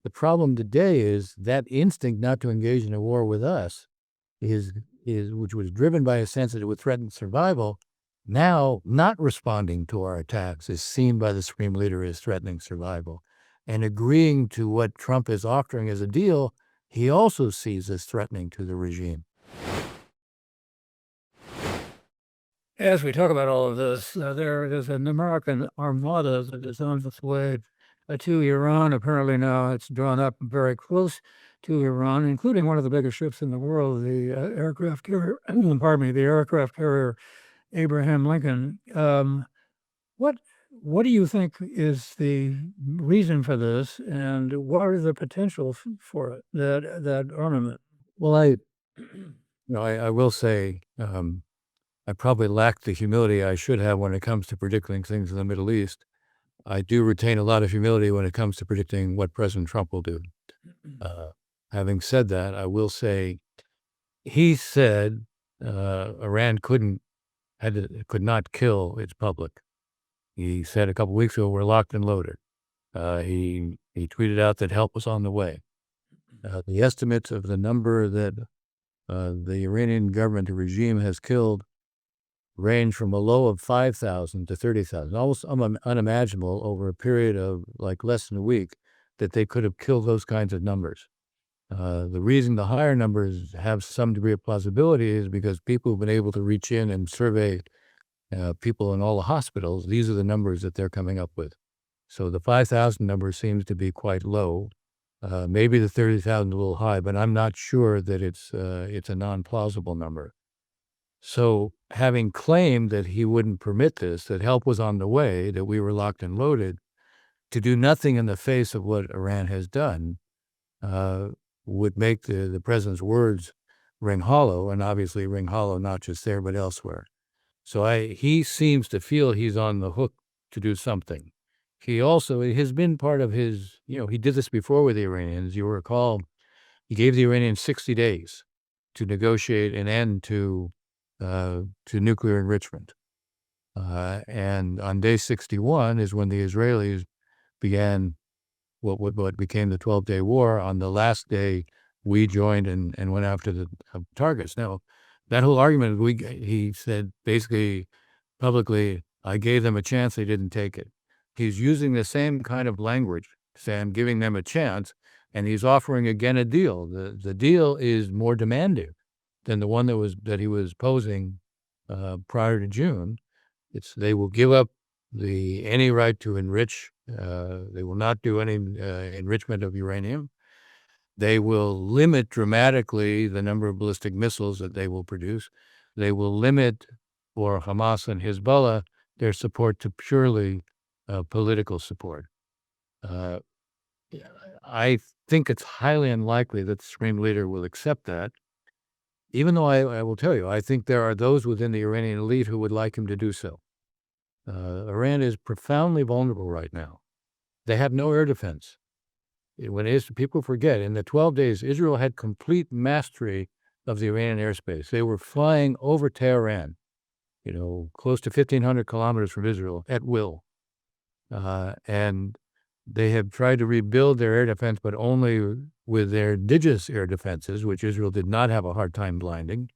The problem today is that instinct not to engage in a war with us is which was driven by a sense that it would threaten survival, now not responding to our attacks is seen by the Supreme Leader as threatening survival. And agreeing to what Trump is offering as a deal, he also sees as threatening to the regime. As we talk about all of this, there is an American armada that is on its way to Iran. Apparently now it's drawn up very close to Iran, including one of the biggest ships in the world, the aircraft carrier, the aircraft carrier Abraham Lincoln. What do you think is the reason for this, and what are the potential for it, that armament? Well, I will say I probably lack the humility I should have when it comes to predicting things in the Middle East. I do retain a lot of humility when it comes to predicting what President Trump will do. Having said that, I will say he said Iran could not kill its public. He said a couple weeks ago, we're locked and loaded. He tweeted out that help was on the way. The estimates of the number that the Iranian government, the regime, has killed range from a low of 5,000 to 30,000, almost unimaginable over a period of like less than a week that they could have killed those kinds of numbers. The reason the higher numbers have some degree of plausibility is because people have been able to reach in and survey people in all the hospitals. These are the numbers that they're coming up with. So the 5,000 number seems to be quite low. Maybe the 30,000 is a little high, but I'm not sure that it's a non-plausible number. So having claimed that he wouldn't permit this, that help was on the way, that we were locked and loaded, to do nothing in the face of what Iran has done would make the president's words ring hollow, and obviously ring hollow not just there but elsewhere. So he seems to feel he's on the hook to do something. He also, it has been part of his, he did this before with the Iranians. You recall, he gave the Iranians 60 days to negotiate an end to nuclear enrichment. And on day 61 is when the Israelis began what became the 12-day war. On the last day, we joined and went after the targets. Now, that whole argument, he said basically publicly, I gave them a chance, they didn't take it. He's using the same kind of language, saying giving them a chance, and he's offering again a deal. The deal is more demanding than the one that he was posing prior to June. They will give up any right to enrich. They will not do any enrichment of uranium. They will limit dramatically the number of ballistic missiles that they will produce. They will limit for Hamas and Hezbollah their support to purely political support. I think it's highly unlikely that the Supreme Leader will accept that, even though I will tell you, I think there are those within the Iranian elite who would like him to do so. Iran is profoundly vulnerable right now. They have no air defense. People forget, in the 12 days, Israel had complete mastery of the Iranian airspace. They were flying over Tehran, close to 1,500 kilometers from Israel at will. And they have tried to rebuild their air defense, but only with their indigenous air defenses, which Israel did not have a hard time blinding.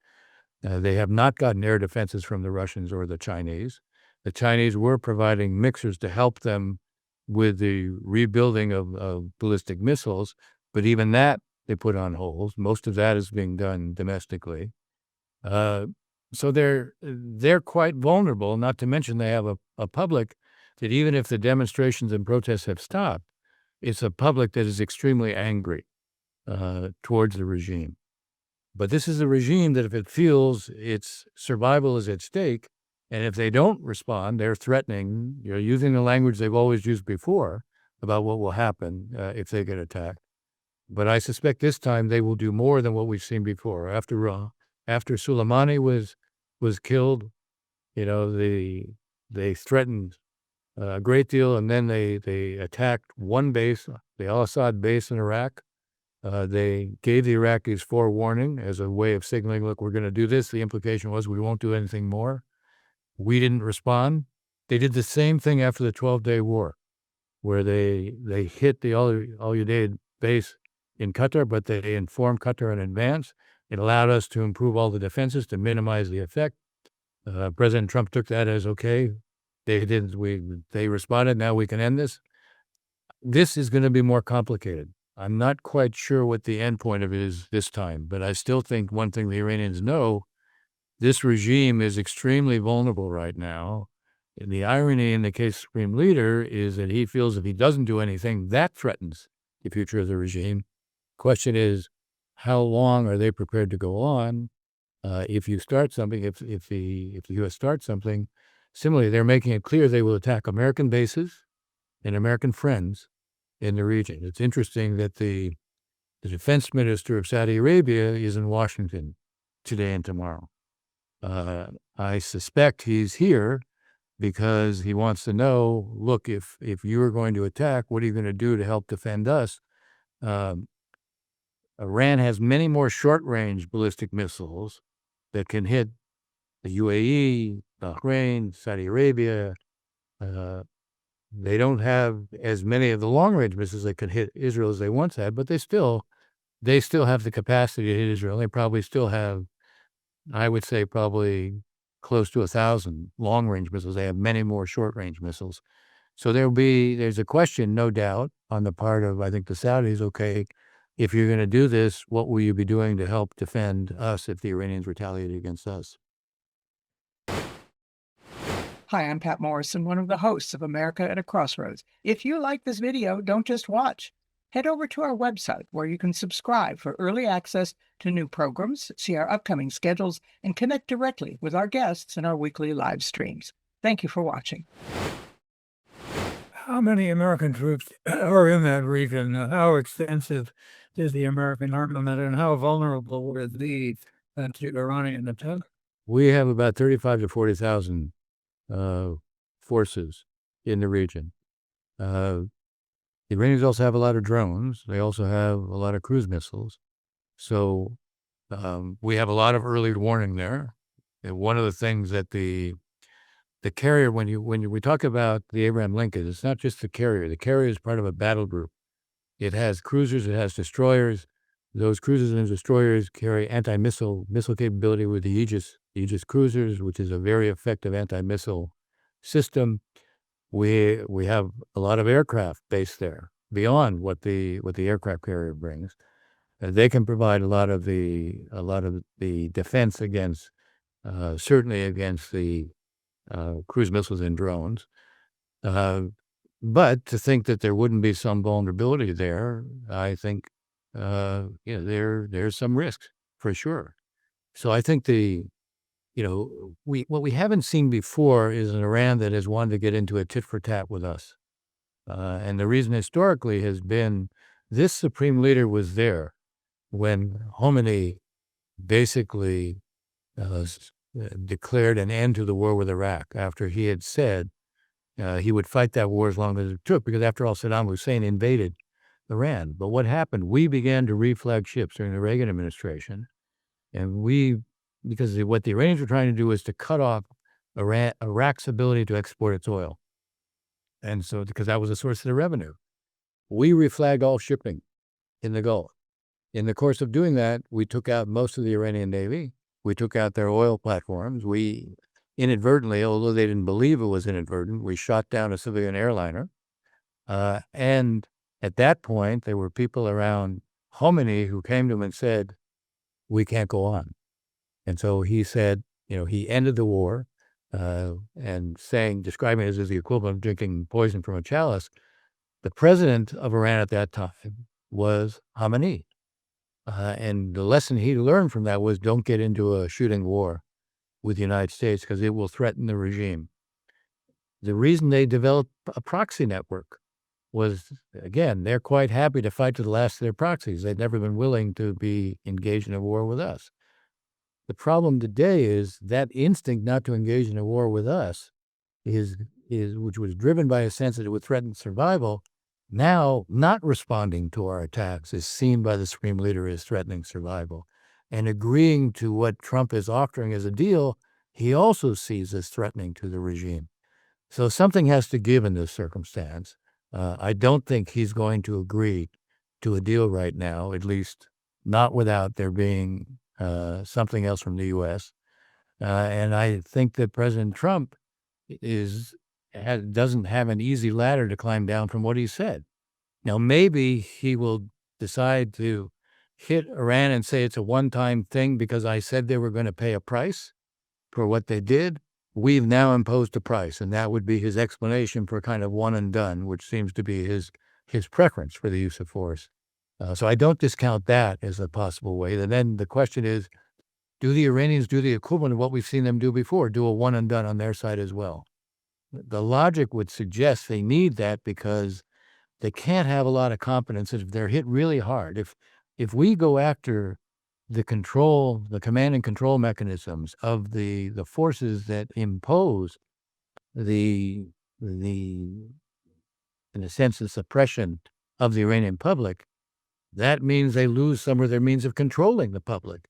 They have not gotten air defenses from the Russians or the Chinese. The Chinese were providing mixers to help them with the rebuilding of ballistic missiles, but even that they put on hold. Most of that is being done domestically. So they're quite vulnerable, not to mention they have a public that even if the demonstrations and protests have stopped, it's a public that is extremely angry towards the regime. But this is a regime that if it feels its survival is at stake, and if they don't respond, they're threatening, using the language they've always used before about what will happen if they get attacked. But I suspect this time they will do more than what we've seen before. After Soleimani was killed, they threatened a great deal, and then they attacked one base, the Al-Assad base in Iraq. They gave the Iraqis forewarning as a way of signaling, look, we're going to do this. The implication was we won't do anything more. We didn't respond. They did the same thing after the 12-day war, where they hit the Al-Udeid base in Qatar, but they informed Qatar in advance. It allowed us to improve all the defenses to minimize the effect. President Trump took that as okay. They responded. Now we can end this. This is going to be more complicated. I'm not quite sure what the end point of it is this time, but I still think one thing the Iranians know, this regime is extremely vulnerable right now. And the irony in the case of the Supreme Leader is that he feels if he doesn't do anything, that threatens the future of the regime. Question is, how long are they prepared to go on? If you start something, if the U.S. starts something, similarly, they're making it clear they will attack American bases and American friends in the region. It's interesting that the defense minister of Saudi Arabia is in Washington today and tomorrow. I suspect he's here because he wants to know, look, if you're going to attack, what are you going to do to help defend us? Iran has many more short-range ballistic missiles that can hit the UAE, Bahrain, Saudi Arabia. They don't have as many of the long-range missiles that could hit Israel as they once had, but they still have the capacity to hit Israel. They probably still have, I would say, probably close to 1,000 long-range missiles. They have many more short-range missiles. So there's a question, no doubt, on the part of, I think, the Saudis, okay, if you're going to do this, what will you be doing to help defend us if the Iranians retaliate against us? Hi, I'm Pat Morrison, one of the hosts of America at a Crossroads. If you like this video, don't just watch. Head over to our website where you can subscribe for early access to new programs, see our upcoming schedules, and connect directly with our guests in our weekly live streams. Thank you for watching. How many American troops are in that region? How extensive is the American armament, and how vulnerable would it be to Iranian attack? We have about 35 to 40,000 forces in the region. The Iranians also have a lot of drones. They also have a lot of cruise missiles. So we have a lot of early warning there. And one of the things that the carrier, when we talk about the Abraham Lincoln, it's not just the carrier. The carrier is part of a battle group. It has cruisers, it has destroyers. Those cruisers and destroyers carry missile capability with the Aegis cruisers, which is a very effective anti-missile system. We have a lot of aircraft based there beyond what the aircraft carrier brings. They can provide a lot of the defense against, certainly against the cruise missiles and drones. But to think that there wouldn't be some vulnerability there, I think, there's some risks for sure. So I think what we haven't seen before is an Iran that has wanted to get into a tit for tat with us. And the reason historically has been this supreme leader was there when Olney basically declared an end to the war with Iraq after he had said he would fight that war as long as it took, because after all, Saddam Hussein invaded Iran. But what happened? We began to reflag ships during the Reagan administration, and because what the Iranians were trying to do was to cut off Iraq's ability to export its oil. And so, because that was a source of their revenue, we reflagged all shipping in the Gulf. In the course of doing that, we took out most of the Iranian Navy. We took out their oil platforms. We inadvertently, although they didn't believe it was inadvertent, we shot down a civilian airliner. And at that point, there were people around Olney who came to him and said, we can't go on. And so he said, he ended the war and describing it as the equivalent of drinking poison from a chalice. The president of Iran at that time was Khamenei. And the lesson he learned from that was don't get into a shooting war with the United States because it will threaten the regime. The reason they developed a proxy network was, again, they're quite happy to fight to the last of their proxies. They've never been willing to be engaged in a war with us. The problem today is that instinct not to engage in a war with us which was driven by a sense that it would threaten survival, now not responding to our attacks is seen by the Supreme Leader as threatening survival. And agreeing to what Trump is offering as a deal, he also sees as threatening to the regime. So something has to give in this circumstance. I don't think he's going to agree to a deal right now, at least not without there being something else from the U.S. And I think that President Trump doesn't have an easy ladder to climb down from what he said. Now, maybe he will decide to hit Iran and say it's a one-time thing because I said they were going to pay a price for what they did. We've now imposed a price, and that would be his explanation for kind of one and done, which seems to be his preference for the use of force. So I don't discount that as a possible way. And then the question is, do the Iranians do the equivalent of what we've seen them do before, do a one and done on their side as well? The logic would suggest they need that because they can't have a lot of confidence that if they're hit really hard, if we go after the command and control mechanisms of the forces that impose in a sense, the suppression of the Iranian public, that means they lose some of their means of controlling the public.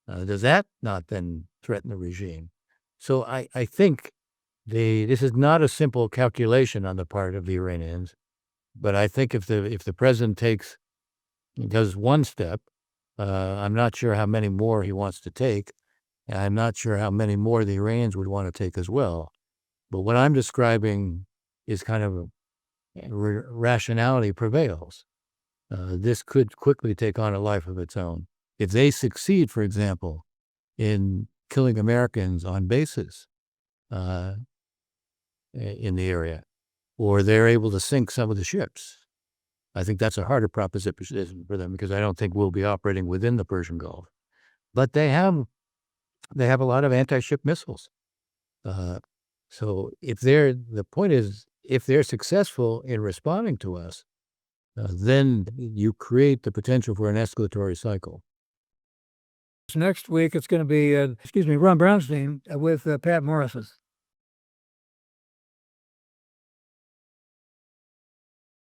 Does that not then threaten the regime? So I think this is not a simple calculation on the part of the Iranians, but I think if the president does one step, I'm not sure how many more he wants to take, and I'm not sure how many more the Iranians would want to take as well. But what I'm describing is kind of rationality prevails. This could quickly take on a life of its own. If they succeed, for example, in killing Americans on bases in the area, or they're able to sink some of the ships, I think that's a harder proposition for them because I don't think we'll be operating within the Persian Gulf. But they have a lot of anti-ship missiles. So the point is, if they're successful in responding to us, then you create the potential for an escalatory cycle. Next week, it's going to be, Ron Brownstein with Pat Morris.